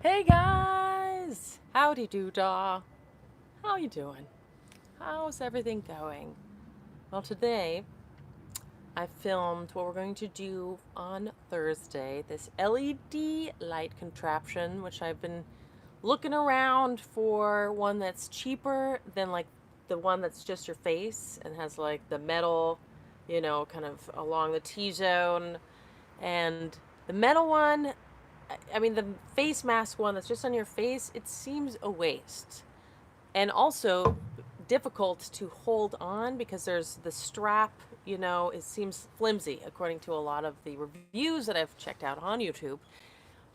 Hey guys! Howdy doo-dah. How you doing? How's everything going? Well, today I filmed what we're going to do on Thursday, this LED light contraption, which I've been looking around for one that's cheaper than like the one that's just your face and has like the metal, kind of along the T-zone. And the metal one, I mean, the face mask one that's just on your face, it seems a waste. And also difficult to hold on because there's the strap, it seems flimsy according to a lot of the reviews that I've checked out on YouTube.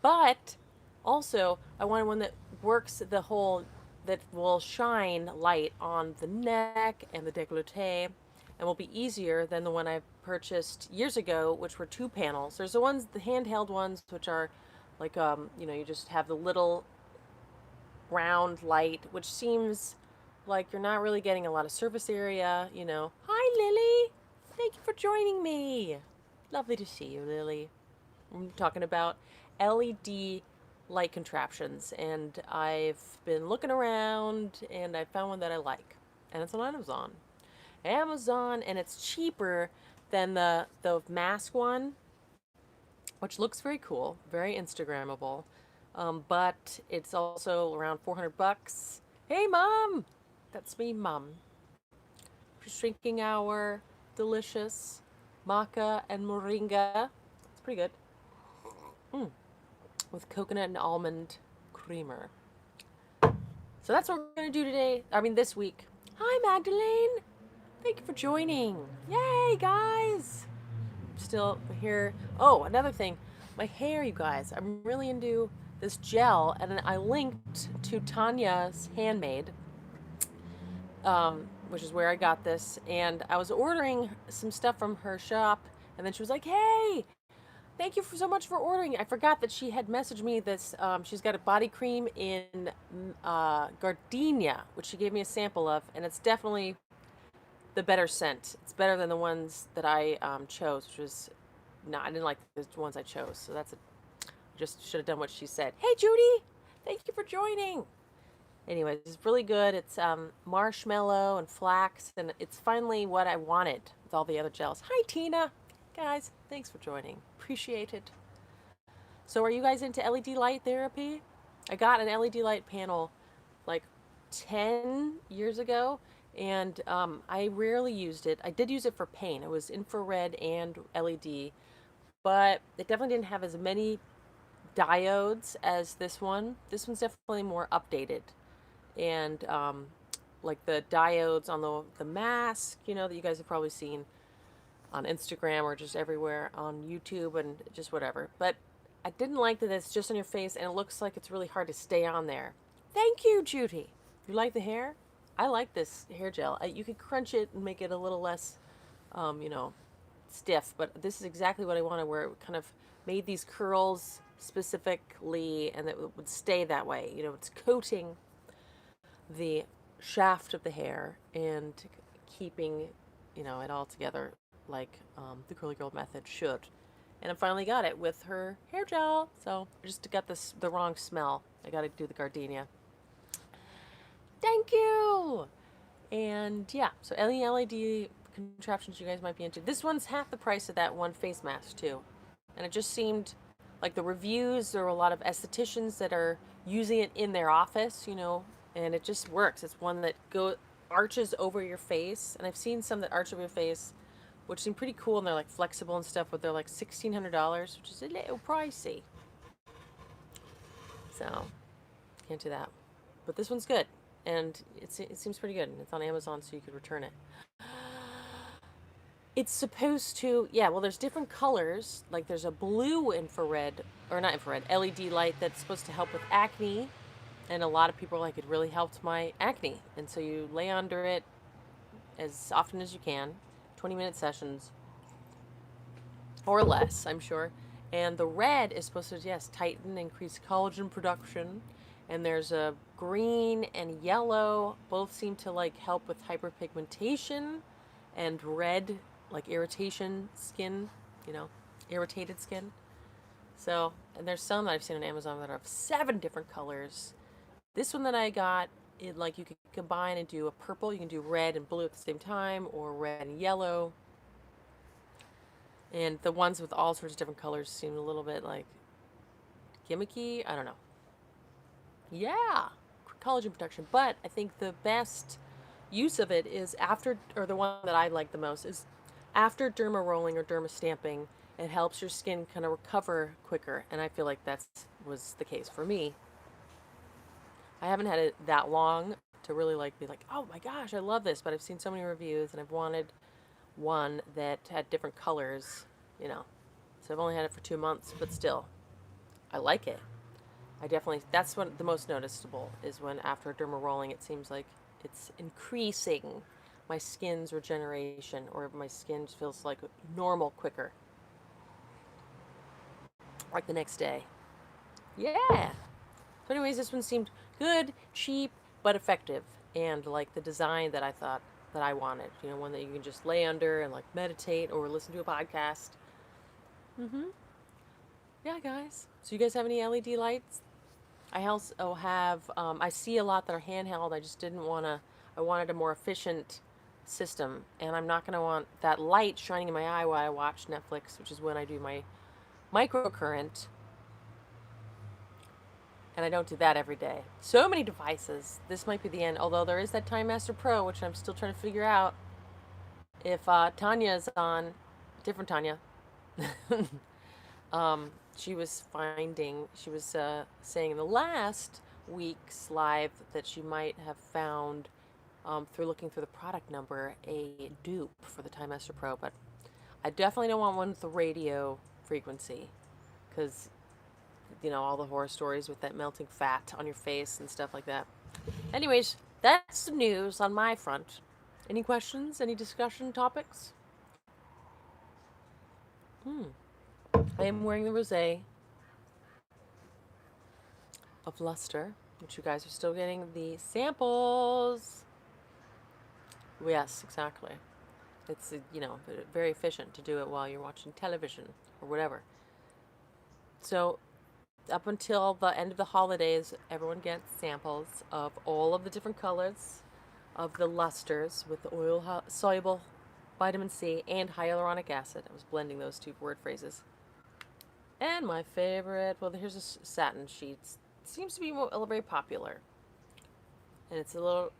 But also, I wanted one that works that will shine light on the neck and the décolleté and will be easier than the one I purchased years ago, which were two panels. There's the handheld ones, which are like, you just have the little round light, which seems like you're not really getting a lot of surface area. Hi, Lily. Thank you for joining me. Lovely to see you, Lily. I'm talking about LED light contraptions, and I've been looking around, and I found one that I like, and it's on Amazon. And it's cheaper than the mask one, which looks very cool, very Instagrammable. But it's also around 400 bucks. Hey, Mom! That's me, Mom. Just drinking our delicious maca and moringa. It's pretty good. With coconut and almond creamer. So that's what we're going to do today. This week. Hi, Magdalene! Thank you for joining. Yay, guys! Still here. Oh, another thing. My hair, you guys. I'm really into this gel, and I linked to Tanya's Handmade, which is where I got this, and I was ordering some stuff from her shop, and then she was like, hey, thank you so much for ordering. I forgot that she had messaged me this. She's got a body cream in gardenia, which she gave me a sample of, and it's definitely the better scent. It's better than the ones that I chose, which was, no, I didn't like the ones I chose, so just should have done what she said. Hey, Judy! Thank you for joining! Anyways, it's really good. It's marshmallow and flax, and it's finally what I wanted with all the other gels. Hi, Tina! Guys, thanks for joining. Appreciate it. So are you guys into LED light therapy? I got an LED light panel like 10 years ago, and I rarely used it. I did use it for pain. It was infrared and LED, but it definitely didn't have as many diodes as this one. This one's definitely more updated, and like the diodes on the mask, that you guys have probably seen on Instagram or just everywhere on YouTube and just whatever. But I didn't like that it's just on your face and it looks like it's really hard to stay on there. Thank you, Judy. You like the hair? I like this hair gel. You could crunch it and make it a little less, stiff, but this is exactly what I wanted, where it kind of made these curls specifically and it would stay that way. It's coating the shaft of the hair and keeping, it all together like the curly girl method should. And I finally got it with her hair gel. So I just got the wrong smell. I got to do the gardenia. Thank you. And yeah, so any LED contraptions you guys might be into. This one's half the price of that one face mask too. And it just seemed like the reviews, there were a lot of estheticians that are using it in their office, and it just works. It's one that arches over your face, and I've seen some that arch over your face, which seem pretty cool, and they're like flexible and stuff, but they're like $1,600, which is a little pricey. So can't do that. But this one's good, and it seems pretty good. And it's on Amazon, so you could return it. It's supposed to, yeah, well, there's different colors. Like there's a blue infrared, or not infrared, LED light that's supposed to help with acne. And a lot of people are like, it really helped my acne. And so you lay under it as often as you can, 20-minute sessions or less, I'm sure. And the red is supposed to, yes, tighten, increase collagen production. And there's a green and yellow, both seem to like help with hyperpigmentation, and red, like irritation skin, irritated skin. So, and there's some that I've seen on Amazon that are of 7 different colors. This one that I got, like you can combine and do a purple. You can do red and blue at the same time, or red and yellow. And the ones with all sorts of different colors seem a little bit like gimmicky. I don't know. Yeah, collagen protection. But I think the best use of it is after, or the one that I like the most is after derma rolling or derma stamping. It helps your skin kind of recover quicker, and I feel like that was the case for me. I haven't had it that long to really like be like, oh my gosh, I love this, but I've seen so many reviews and I've wanted one that had different colors, you know. So I've only had it for 2 months, but still, I like it. I definitely, that's what the most noticeable is when after derma rolling, it seems like it's increasing my skin's regeneration, or my skin feels like normal quicker, like the next day. Yeah. So anyways, this one seemed good, cheap, but effective, and like the design that I thought that I wanted. You know, one that you can just lay under and like meditate or listen to a podcast. Mm-hmm. Yeah, guys. So you guys have any LED lights? I also have, I see a lot that are handheld. I just didn't want to, I wanted a more efficient system. And I'm not going to want that light shining in my eye while I watch Netflix, which is when I do my microcurrent. And I don't do that every day. So many devices. This might be the end. Although there is that Time Master Pro, which I'm still trying to figure out if Tanya is on, different Tanya. She was saying in the last week's live that she might have found, through looking through the product number, a dupe for the Time Master Pro. But I definitely don't want one with the radio frequency, because you know, all the horror stories with that melting fat on your face and stuff like that. Anyways, that's the news on my front. Any questions? Any discussion topics? I am wearing the rosé of Luster, which you guys are still getting the samples. Yes, exactly. It's, you know, very efficient to do it while you're watching television or whatever. So up until the end of the holidays, everyone gets samples of all of the different colors of the lusters with the oil soluble vitamin C and hyaluronic acid. I was blending those two word phrases. And my favorite, well, here's a satin sheet. It seems to be very popular. And it's a little,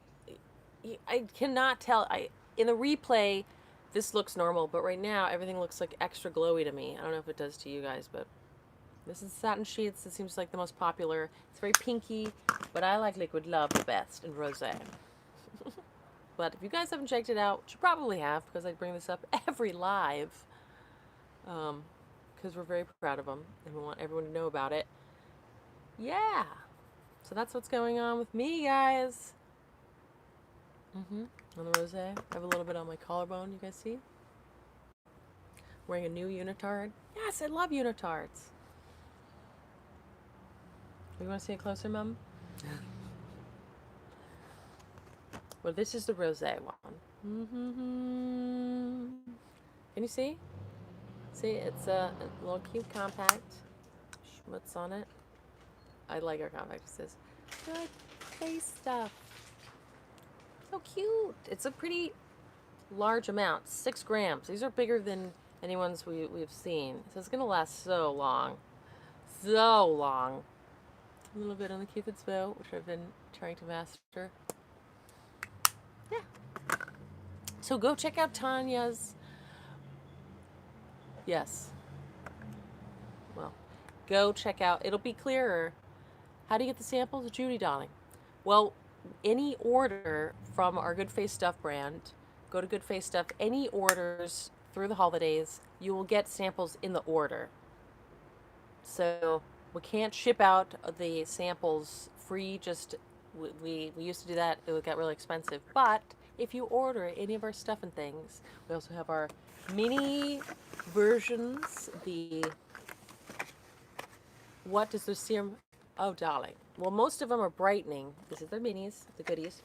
I cannot tell. In the replay, this looks normal, but right now everything looks like extra glowy to me. I don't know if it does to you guys, but this is satin sheets. It seems like the most popular. It's very pinky, but I like Liquid Love the best in rosé. But if you guys haven't checked it out, which you probably have, because I bring this up every live, because we're very proud of them and we want everyone to know about it. Yeah. So that's what's going on with me, guys. On the rosé. I have a little bit on my collarbone, you guys see? Wearing a new unitard. Yes, I love unitards. You want to see it closer, Mom? Well, this is the rosé one. Can you see? See, it's a little cute compact. What's on it? I like our compact. It says, good face stuff. So cute. It's a pretty large amount, 6 grams. These are bigger than any ones we've seen. So it's going to last so long. So long. A little bit on the Cupid's bow, which I've been trying to master. Yeah. So go check out Tanya's. Yes. Well, go check out. It'll be clearer. How do you get the samples, Judy, darling? Well, any order from our Good Face Stuff brand, go to Good Face Stuff. Any orders through the holidays, you will get samples in the order. So we can't ship out the samples free. Just we used to do that. It got really expensive. But if you order any of our stuff and things, we also have our mini versions. What does the serum? Oh, darling. Well, most of them are brightening. This is their minis, the goodies.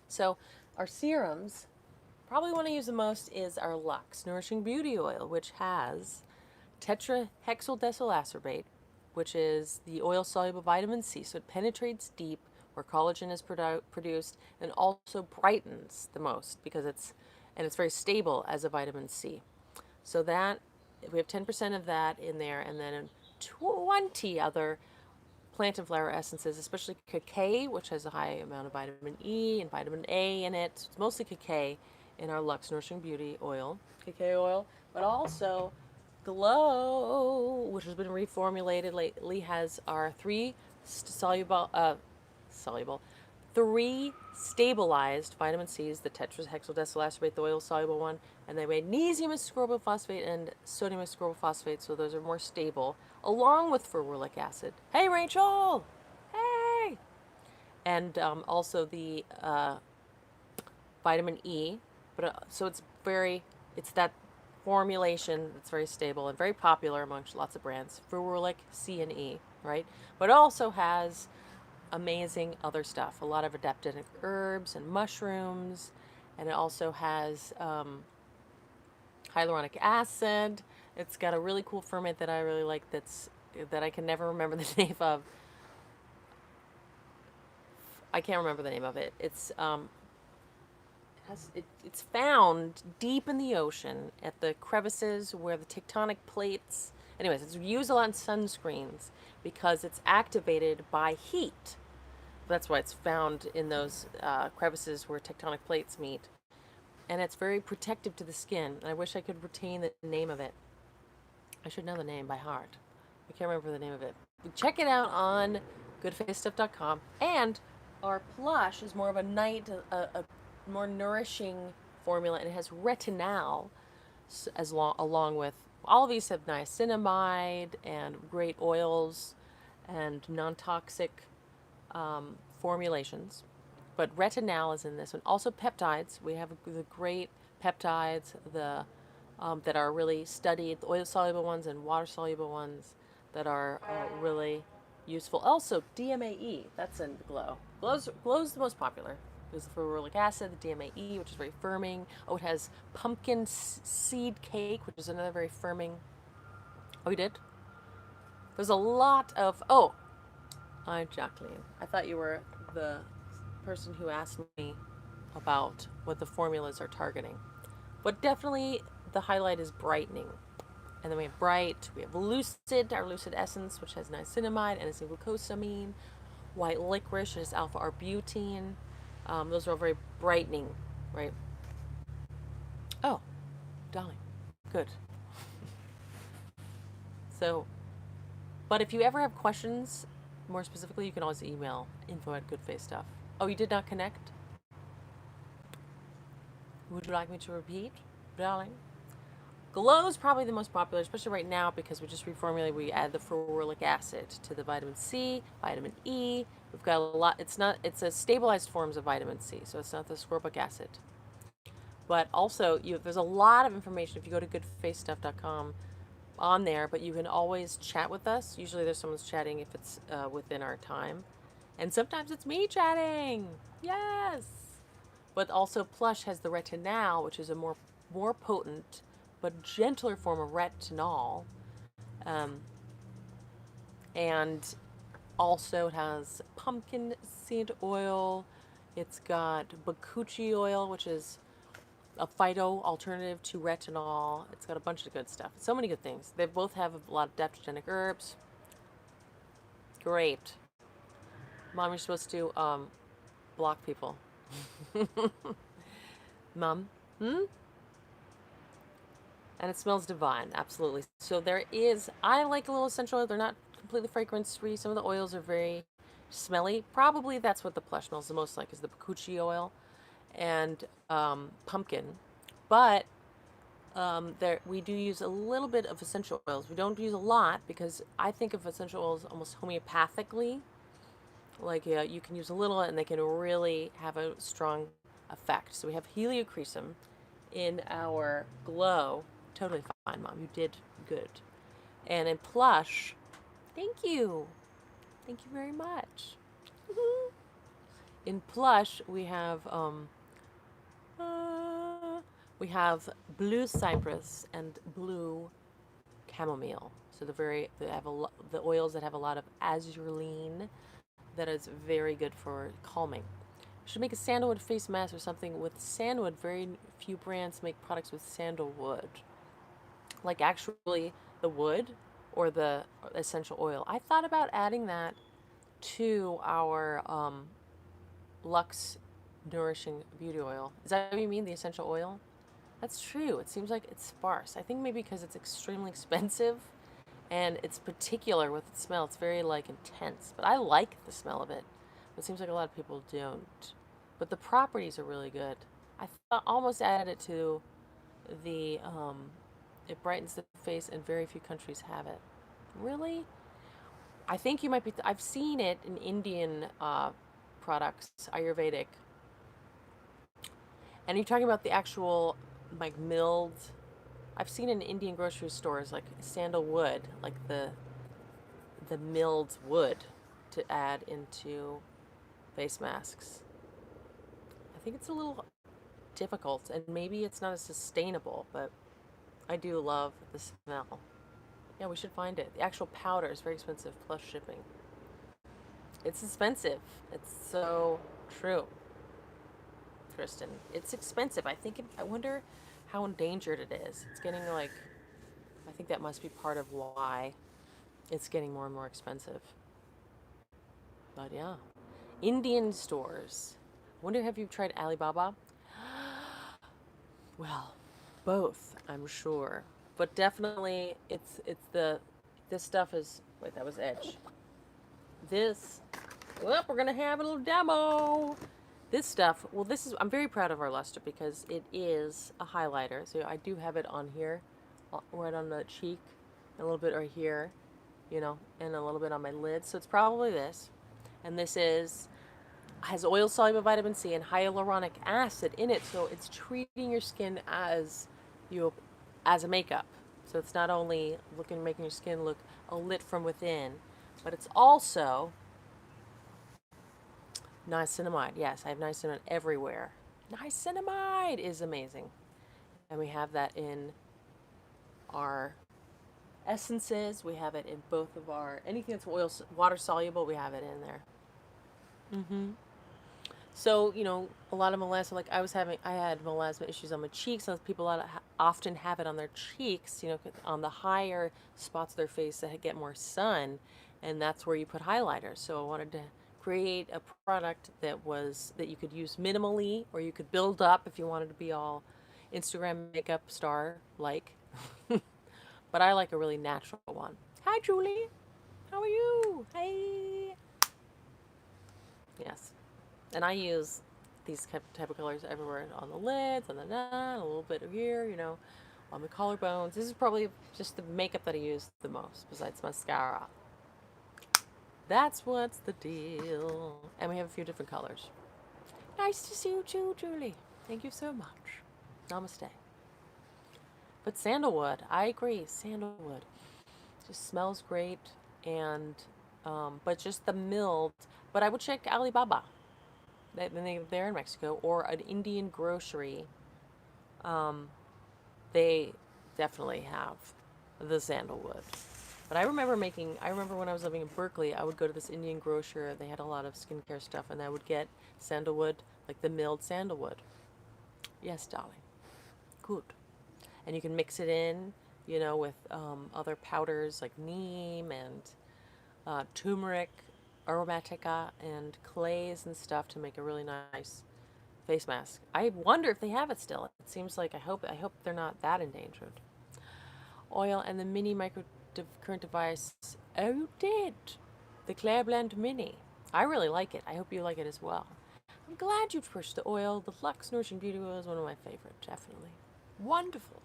So our serums, probably one I use the most is our LUX Nourishing Beauty Oil, which has tetrahexyldesilacybate, which is the oil-soluble vitamin C, so it penetrates deep where collagen is produced and also brightens the most because it's very stable as a vitamin C. So that we have 10% of that in there, and then 20 other plant and flower essences, especially cacao, which has a high amount of vitamin E and vitamin A in it. It's mostly cacao in our LUX Nourishing Beauty Oil, cacao oil, but also Glow, which has been reformulated lately, has our soluble, three stabilized vitamin C's, the tetrahexyldesilacybate, the oil-soluble one, and the magnesium ascorbophosphate and sodium ascorbophosphate, so those are more stable, along with ferulic acid. Hey, Rachel! Hey! And also the vitamin E, but so it's that formulation that's very stable and very popular amongst lots of brands, ferulic C and E, right? But it also has amazing other stuff, a lot of adaptogenic herbs and mushrooms, and it also has hyaluronic acid. It's got a really cool ferment that I really like that I can never remember the name of. I can't remember the name of it. It's found deep in the ocean at the crevices where the tectonic plates. Anyways, it's used a lot in sunscreens because it's activated by heat. That's why it's found in those crevices where tectonic plates meet. And it's very protective to the skin. I wish I could retain the name of it. I should know the name by heart. I can't remember the name of it. But check it out on goodfacestuff.com. And our plush is more of a a more nourishing formula, and it has retinol along with all of these have niacinamide and great oils and non-toxic formulations, but retinol is in this one. Also peptides. We have the great peptides that are really studied, the oil-soluble ones and water-soluble ones that are really useful. Also DMAE, that's in Glow. Glow's the most popular. There's the ferulic acid, the DMAE, which is very firming. Oh, it has pumpkin seed cake, which is another very firming. Oh, you did? There's a lot of... Oh, hi, Jacqueline. I thought you were the person who asked me about what the formulas are targeting. But definitely the highlight is brightening. And then we have Bright, we have Lucid, our Lucid Essence, which has niacinamide and glucosamine. White Licorice is alpha-arbutin. Those are all very brightening, right? Oh, darling. Good. So, but if you ever have questions, more specifically, you can always email info@goodfacestuff. Oh, you did not connect? Would you like me to repeat, darling? Glow is probably the most popular, especially right now because we just reformulated. We add the ferulic acid to the vitamin C, vitamin E. We've got a lot. It's a stabilized forms of vitamin C, so it's not the ascorbic acid. But also, there's a lot of information if you go to goodfacestuff.com on there, but you can always chat with us. Usually there's someone's chatting if it's within our time. And sometimes it's me chatting. Yes. But also Plush has the retinol, which is a more potent but gentler form of retinol. And also it has pumpkin seed oil. It's got bakuchi oil, which is a phyto alternative to retinol. It's got a bunch of good stuff. So many good things. They both have a lot of adaptogenic herbs. Great. Mom, you're supposed to block people. Mom? And it smells divine, absolutely. So I like a little essential oil. They're not completely fragrance-free. Some of the oils are very smelly. Probably that's what the Plush smells the most like, is the bakuchi oil and pumpkin. But we do use a little bit of essential oils. We don't use a lot because I think of essential oils almost homeopathically. Like you can use a little and they can really have a strong effect. So we have heliocresum in our Glow. Totally fine, Mom. You did good. And in Plush, thank you. Thank you very much. In Plush, we have blue cypress and blue chamomile. So the oils that have a lot of azurine that is very good for calming. Should make a sandalwood face mask or something with sandalwood. Very few brands make products with sandalwood. Like actually the wood or the essential oil. I thought about adding that to our LUX Nourishing Beauty Oil. Is that what you mean, the essential oil? That's true. It seems like it's sparse. I think maybe because it's extremely expensive and it's particular with its smell. It's very like intense, but I like the smell of it. It seems like a lot of people don't. But the properties are really good. I thought almost added it to the it brightens the face and very few countries have it. Really? I think you might be I've seen it in Indian products, Ayurvedic. And you're talking about the actual like milled. I've seen in Indian grocery stores like sandalwood, like the milled wood to add into face masks. I think it's a little difficult and maybe it's not as sustainable, but I do love the smell. Yeah, we should find it. The actual powder is very expensive plus shipping. It's expensive. It's so true, Kristen. It's expensive. I wonder how endangered it is. It's getting like, I think that must be part of why it's getting more and more expensive. But yeah, Indian stores. I wonder, have you tried Alibaba? Well, both, I'm sure. But definitely this stuff is, wait, that was Edge. Well, we're going to have a little demo. This stuff, well, I'm very proud of our luster because it is a highlighter. So I do have it on here, right on the cheek, a little bit right here, and a little bit on my lids. So it's probably this. And this has oil-soluble vitamin C and hyaluronic acid in it. So it's treating your skin as a makeup. So it's not only making your skin look lit from within, but it's also niacinamide. Yes, I have niacinamide everywhere. Niacinamide is amazing. And we have that in our essences. We have it in both of anything that's water soluble, we have it in there. So, a lot of melasma, like I had melasma issues on my cheeks. And people often have it on their cheeks, on the higher spots of their face that get more sun. And that's where you put highlighters. So I wanted to create a product that you could use minimally, or you could build up if you wanted to be all Instagram makeup star like. But I like a really natural one. Hi, Julie. How are you? Hey. Yes. And I use these type of colors everywhere, on the lids, on the neck, a little bit here, on the collarbones. This is probably just the makeup that I use the most, besides mascara. That's what's the deal. And we have a few different colors. Nice to see you too, Julie. Thank you so much. Namaste. But sandalwood, I agree, sandalwood. Just smells great, and but just the milled. But I would check Alibaba. They're in Mexico, or an Indian grocery. They definitely have the sandalwood. But I remember when I was living in Berkeley, I would go to this Indian grocer. They had a lot of skincare stuff, and I would get sandalwood, like the milled sandalwood. Yes, darling. Good. And you can mix it in, with other powders like neem and turmeric, aromatica, and clays and stuff to make a really nice face mask. I wonder if they have it still. It seems like I hope they're not that endangered. Oil and the mini microcurrent device. Oh, you did. The Claire Blend Mini. I really like it. I hope you like it as well. I'm glad you pushed the oil. The LUX Nourishing Beauty Oil is one of my favorite, definitely. Wonderful.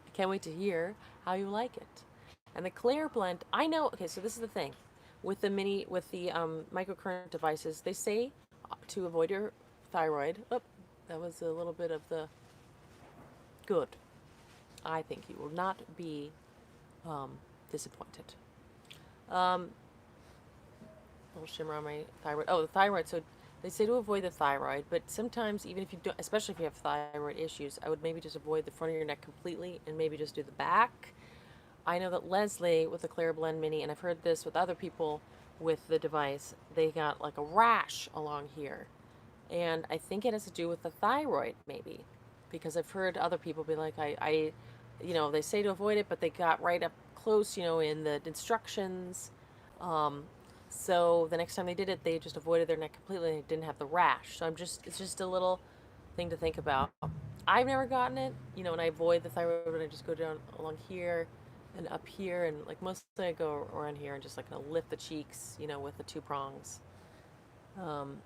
I can't wait to hear how you like it. And the Claire Blend, I know, okay, so this is the thing. With the microcurrent devices, they say to avoid your thyroid. Oh, that was a little bit of the good. I think you will not be disappointed. Little shimmer on my thyroid. Oh, the thyroid. So they say to avoid the thyroid, but sometimes even if you don't, especially if you have thyroid issues, I would maybe just avoid the front of your neck completely and maybe just do the back. I know that Leslie with the Clear Blend Mini, and I've heard this with other people with the device, they got like a rash along here. And I think it has to do with the thyroid, maybe. Because I've heard other people be like, they say to avoid it, but they got right up close, in the instructions. Um, so the next time they did it, they just avoided their neck completely and didn't have the rash. So it's just a little thing to think about. I've never gotten it, and I avoid the thyroid, and I just go down along here and up here, and like mostly I go around here and just like kind of lift the cheeks, with the two prongs. Um,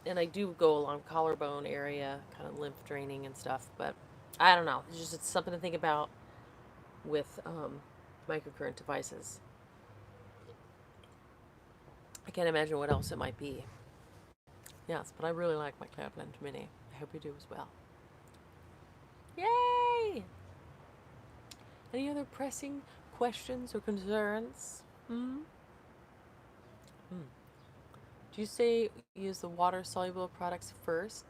and I do go along collarbone area, kind of lymph draining and stuff, but I don't know. It's something to think about with microcurrent devices. I can't imagine what else it might be. Yes, but I really like my Clear Blend Mini. I hope you do as well. Yay! Any other pressing questions or concerns? Hmm? Do you say use the water-soluble products first?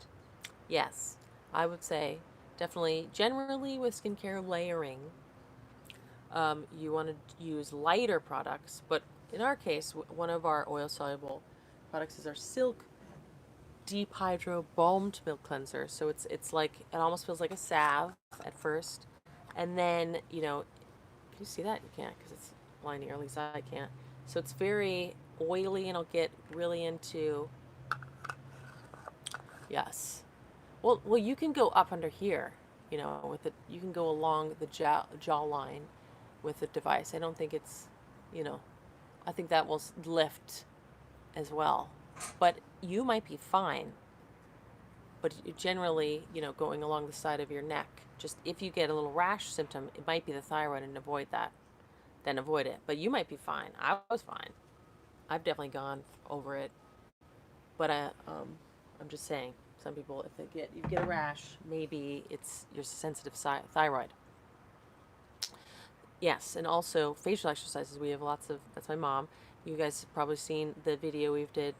Yes, I would say definitely. Generally, with skincare layering, you want to use lighter products. But in our case, one of our oil-soluble products is our Silk Deep Hydro Balmed Milk Cleanser. So it's like it almost feels like a salve at first, and then can you see that? You can't because it's blinding, or at least I can't. So it's very oily, and I'll get really into. Yes. Well, you can go up under here, with it. You can go along the jawline with the device. I don't think it's, I think that will lift as well. But you might be fine. But generally, going along the side of your neck, just if you get a little rash symptom, it might be the thyroid, and avoid that. Then avoid it. But you might be fine. I was fine. I've definitely gone over it. But I'm just saying, some people, if you get a rash, maybe it's your sensitive thyroid. Yes, and also facial exercises. We have lots of. That's my mom. You guys have probably seen the video we did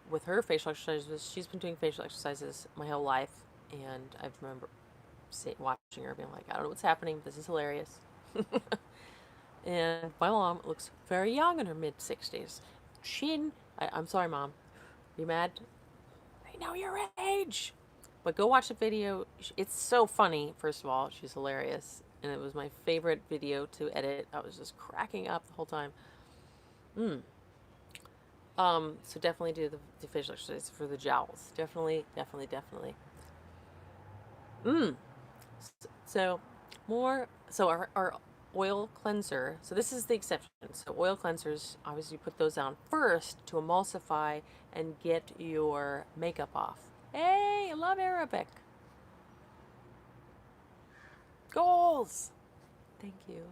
with her facial exercises. She's been doing facial exercises my whole life, and I remember watching her being like, I don't know what's happening. This is hilarious. And my mom looks very young, in her mid-60s. I'm sorry, Mom. You mad? I know your age. But go watch the video. It's so funny, first of all. She's hilarious. And it was my favorite video to edit. I was just cracking up the whole time. So definitely do the facial exercise for the jowls. Definitely. So our oil cleanser. So this is the exception. So oil cleansers, obviously you put those on first to emulsify and get your makeup off. Hey, I love Arabic. Goals. Thank you.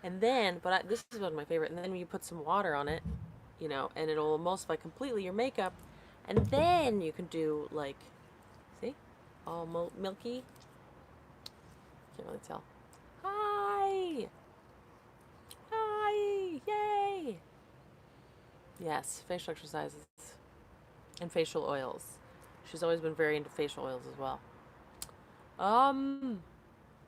And then, this is one of my favorite. And then you put some water on it, and it'll emulsify completely your makeup. And then you can do like, see, all milky. Can't really tell. Hi! Yay! Yes, facial exercises and facial oils. She's always been very into facial oils as well.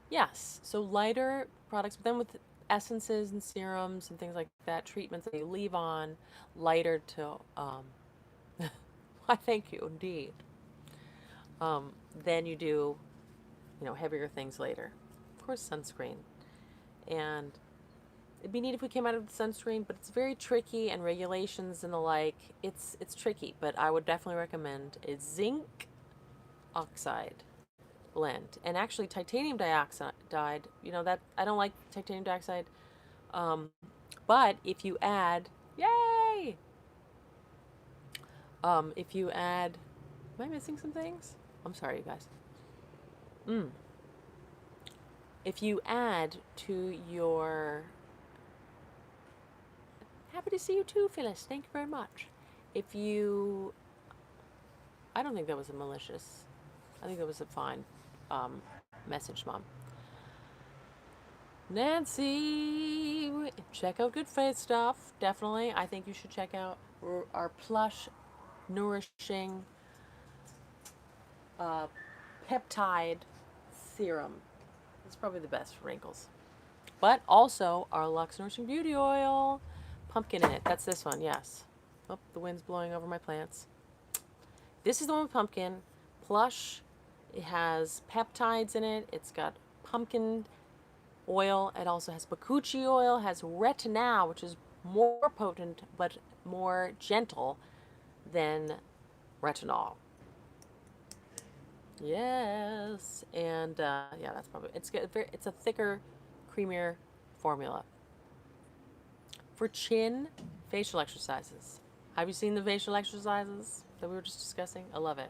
Yes, so lighter products, but then with essences and serums and things like that, treatments that you leave on, lighter to, I thank you, indeed. Then you do, heavier things later. Of course, sunscreen. And it'd be neat if we came out of the sunscreen, but it's very tricky, and regulations and the like. It's tricky, but I would definitely recommend a zinc oxide blend. And actually, titanium dioxide, that I don't like titanium dioxide. But if you add, yay! If you add, am I missing some things? I'm sorry, you guys. If you add to your, happy to see you too, Phyllis. Thank you very much. I don't think that was a malicious. I think that was a fine message, Mom. Nancy, check out Good Faith stuff. Definitely. I think you should check out our plush, nourishing peptide serum. It's probably the best for wrinkles. but also our LUX Nourishing Beauty Oil. Pumpkin in it. That's this one, yes. Oh, the wind's blowing over my plants. This is the one with pumpkin. Plush. It has peptides in it. It's got pumpkin oil. It also has bakuchi oil. Has retinol, which is more potent but more gentle than retinol. Yes, and yeah, that's probably it's good. It's a thicker, creamier formula for chin facial exercises. Have you seen the facial exercises that we were just discussing? I love it.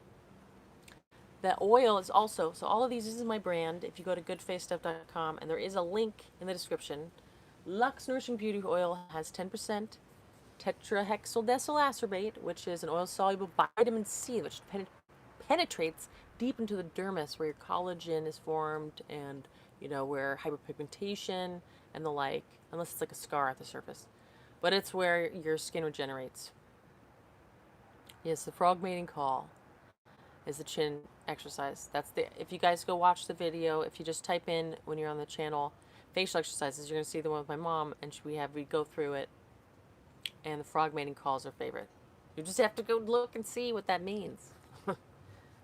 The oil is also, so all of these, this is my brand. If you go to goodfacestuff.com, and there is a link in the description, LUX Nourishing Beauty Oil has 10% tetrahexyldecylacerbate, which is an oil-soluble vitamin C, which penetrates deep into the dermis where your collagen is formed and, you know, where hyperpigmentation and the like, unless it's like a scar at the surface. But it's where your skin regenerates. Yes, the frog mating call is the chin exercise. That's the, if you guys go watch the video, if you just type in when you're on the channel facial exercises, you're gonna see the one with my mom, and we go through it, and the frog mating call is our favorite. You just have to go look and see what that means.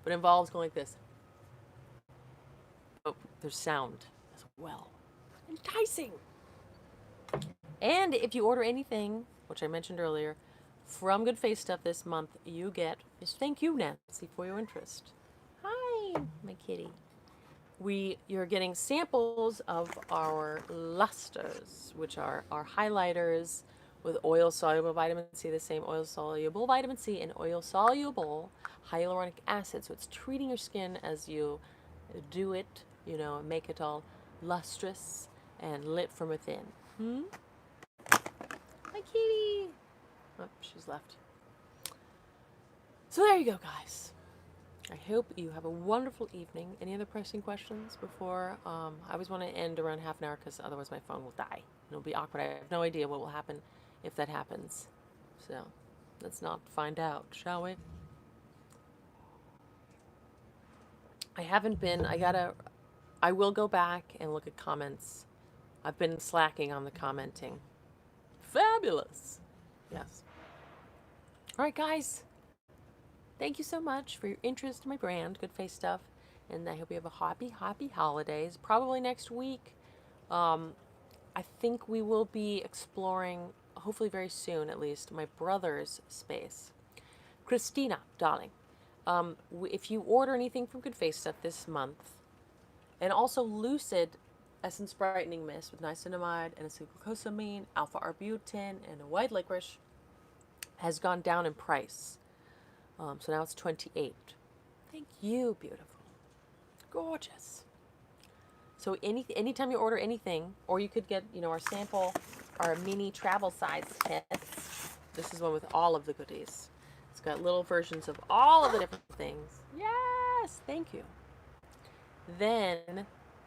But it involves going like this. Oh, there's sound as well. Enticing. And if you order anything, which I mentioned earlier, from Good Face Stuff this month, you get is thank you, Nancy, for your interest. Hi, my kitty. You're getting samples of our lusters, which are our highlighters with oil-soluble vitamin C, the same oil-soluble vitamin C and oil-soluble hyaluronic acid. So it's treating your skin as you do it, you know, and make it all lustrous and lit from within. Hi, kitty. Oh, she's left. So there you go, guys. I hope you have a wonderful evening. Any other pressing questions before? I always want to end around half an hour because otherwise my phone will die. It'll be awkward. I have no idea what will happen if that happens. So let's not find out, shall we? I haven't been, I will go back and look at comments. I've been slacking on the commenting. Fabulous. Yes. All right, guys. Thank you so much for your interest in my brand, Good Face Stuff, and I hope you have a happy holidays. Probably next week, I think we will be exploring, hopefully very soon at least, my brother's space. Christina, darling, if you order anything from Good Face Stuff this month, and also Lucid Essence Brightening Mist with niacinamide and acetylglucosamine, alpha-arbutin, and a white licorice, has gone down in price. So now it's $28. Thank you, beautiful. Gorgeous. So anytime you order anything, or you could get, you know, our sample, our mini travel size kits. This is one with all of the goodies. It's got little versions of all of the different things. Yes, thank you. Then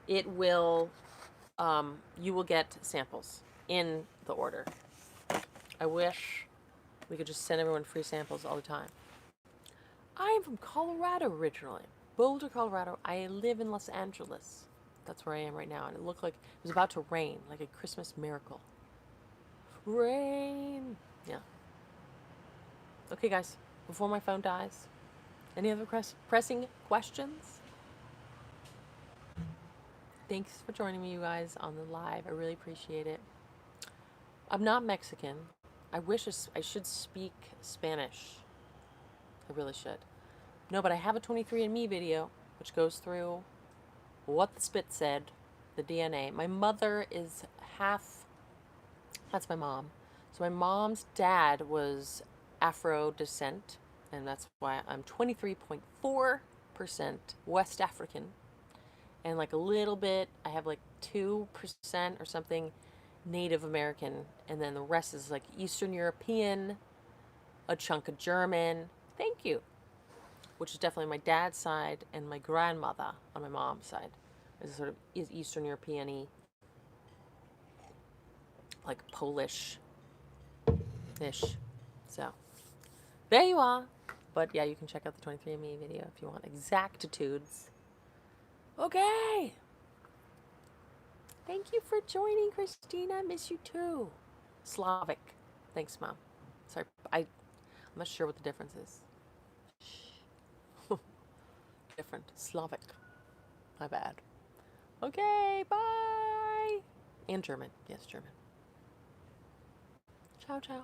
it will, you will get samples in the order. I wish we could just send everyone free samples all the time. I am from Colorado originally. Boulder, Colorado. I live in Los Angeles. That's where I am right now. And it looked like it was about to rain, like a Christmas miracle. Rain. Yeah. Okay, guys. Before my phone dies, any other pressing questions? Thanks for joining me, you guys, on the live. I really appreciate it. I'm not Mexican. I wish I should speak Spanish. I really should. No, but I have a 23andMe video, which goes through what the spit said, the DNA. My mother is half, that's my mom. So my mom's dad was Afro descent, and that's why I'm 23.4% West African. And like a little bit, I have like 2% or something Native American, and then the rest is like Eastern European, a chunk of German. Thank you. Which is definitely my dad's side, and my grandmother on my mom's side is sort of Eastern European-y, like Polish-ish. So there you are. But yeah, you can check out the 23andMe video if you want exactitudes. Okay. Thank you for joining, Christina. I miss you too. Slavic. Thanks, Mom. Sorry, I'm not sure what the difference is. Different. Slavic. My bad. Okay, bye. And German. Yes, German. Ciao, ciao.